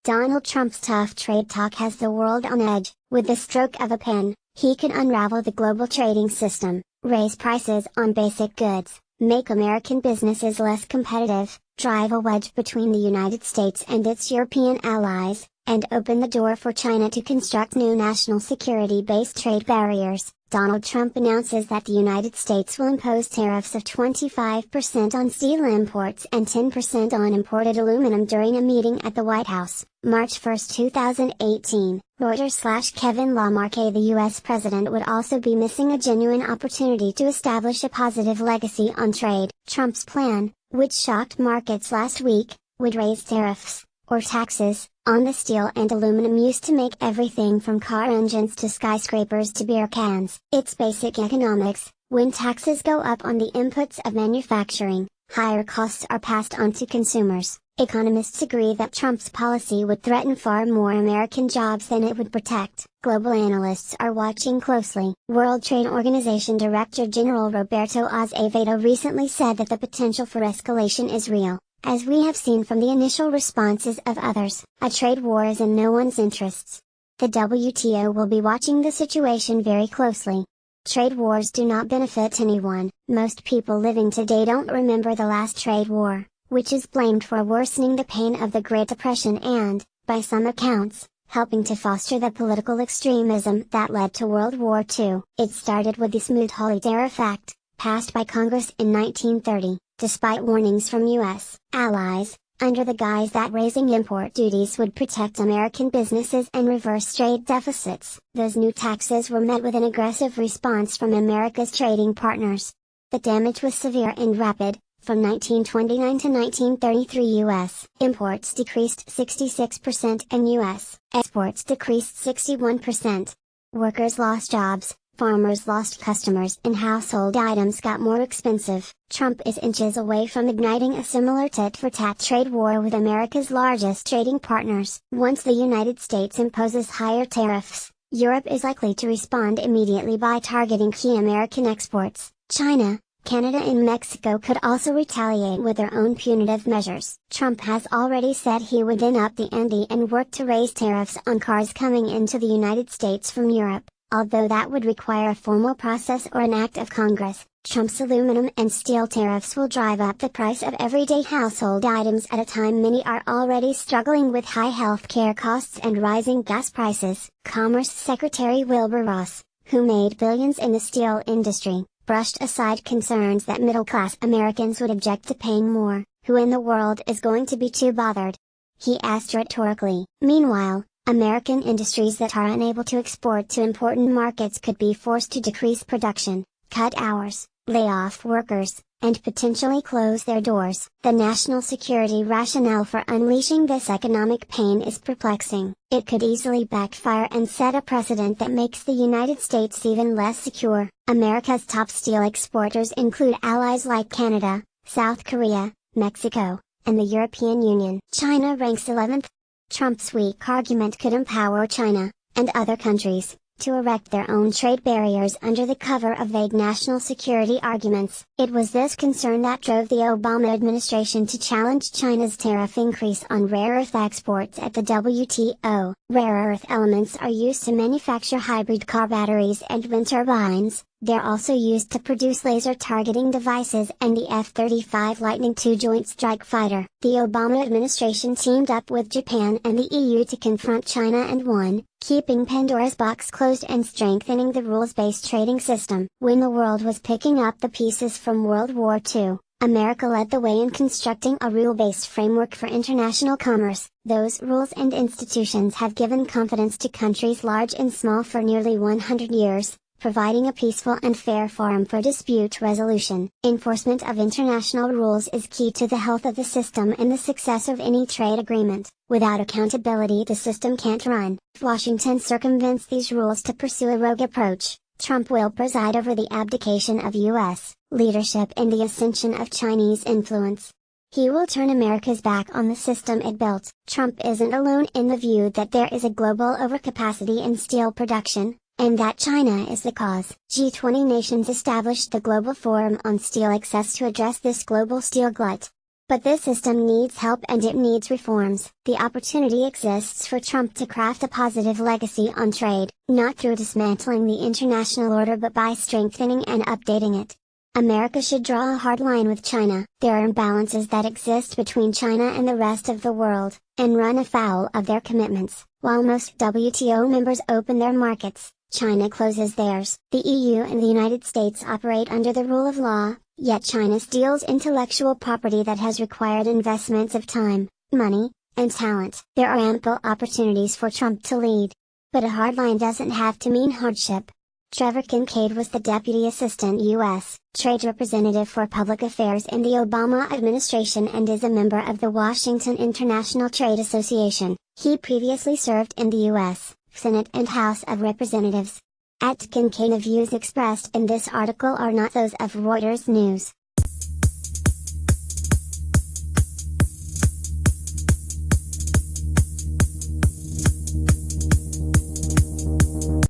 Donald Trump's tough trade talk has the world on edge. With the stroke of a pen, he can unravel the global trading system, raise prices on basic goods, make American businesses less competitive, drive a wedge between the United States and its European allies, and open the door for China to construct new national security-based trade barriers. Donald Trump announces that the United States will impose tariffs of 25% on steel imports and 10% on imported aluminum during a meeting at the White House, March 1, 2018. Reuters/Kevin Lamarche. The U.S. president would also be missing a genuine opportunity to establish a positive legacy on trade. Trump's plan, which shocked markets last week, would raise tariffs, or taxes, on the steel and aluminum used to make everything from car engines to skyscrapers to beer cans. It's basic economics. When taxes go up on the inputs of manufacturing, higher costs are passed on to consumers. Economists agree that Trump's policy would threaten far more American jobs than it would protect. Global analysts are watching closely. World Trade Organization Director General Roberto Azevedo recently said that the potential for escalation is real, as we have seen from the initial responses of others. A trade war is in no one's interests. The WTO will be watching the situation very closely. Trade wars do not benefit anyone. Most people living today don't remember the last trade war, which is blamed for worsening the pain of the Great Depression and, by some accounts, helping to foster the political extremism that led to World War II. It started with the Smoot-Hawley Tariff Act, passed by Congress in 1930, despite warnings from U.S. allies, under the guise that raising import duties would protect American businesses and reverse trade deficits. Those new taxes were met with an aggressive response from America's trading partners. The damage was severe and rapid. From 1929 to 1933 U.S. imports decreased 66% and U.S. exports decreased 61%. Workers lost jobs, farmers lost customers, and household items got more expensive. Trump is inches away from igniting a similar tit-for-tat trade war with America's largest trading partners. Once the United States imposes higher tariffs, Europe is likely to respond immediately by targeting key American exports. China, Canada and Mexico could also retaliate with their own punitive measures. Trump has already said he would then up the ante and work to raise tariffs on cars coming into the United States from Europe, although that would require a formal process or an act of Congress. Trump's aluminum and steel tariffs will drive up the price of everyday household items at a time many are already struggling with high health care costs and rising gas prices. Commerce Secretary Wilbur Ross, who made billions in the steel industry, brushed aside concerns that middle-class Americans would object to paying more. Who in the world is going to be too bothered? He asked rhetorically. Meanwhile, American industries that are unable to export to important markets could be forced to decrease production, cut hours, lay off workers, and potentially close their doors. The national security rationale for unleashing this economic pain is perplexing. It could easily backfire and set a precedent that makes the United States even less secure. America's top steel exporters include allies like Canada, South Korea, Mexico, and the European Union. China ranks 11th. Trump's weak argument could empower China, and other countries, to erect their own trade barriers under the cover of vague national security arguments. It was this concern that drove the Obama administration to challenge China's tariff increase on rare earth exports at the WTO. Rare earth elements are used to manufacture hybrid car batteries and wind turbines. They're also used to produce laser targeting devices and the F-35 Lightning II Joint Strike Fighter. The Obama administration teamed up with Japan and the EU to confront China and won, keeping Pandora's box closed and strengthening the rules-based trading system. When the world was picking up the pieces from World War II, America led the way in constructing a rule-based framework for international commerce. Those rules and institutions have given confidence to countries large and small for nearly 100 years, providing a peaceful and fair forum for dispute resolution. Enforcement of international rules is key to the health of the system and the success of any trade agreement. Without accountability, the system can't run. If Washington circumvents these rules to pursue a rogue approach, Trump will preside over the abdication of U.S. leadership and the ascension of Chinese influence. He will turn America's back on the system it built. Trump isn't alone in the view that there is a global overcapacity in steel production, and that China is the cause. G20 nations established the Global Forum on Steel Access to address this global steel glut. But this system needs help and it needs reforms. The opportunity exists for Trump to craft a positive legacy on trade, not through dismantling the international order but by strengthening and updating it. America should draw a hard line with China. There are imbalances that exist between China and the rest of the world, and run afoul of their commitments. While most WTO members open their markets, China closes theirs. The EU and the United States operate under the rule of law, yet China steals intellectual property that has required investments of time, money, and talent. There are ample opportunities for Trump to lead. But a hard line doesn't have to mean hardship. Trevor Kincaid was the Deputy Assistant U.S. Trade Representative for Public Affairs in the Obama administration and is a member of the Washington International Trade Association. He previously served in the U.S. Senate and House of Representatives. At Kincaid, the views expressed in this article are not those of Reuters News.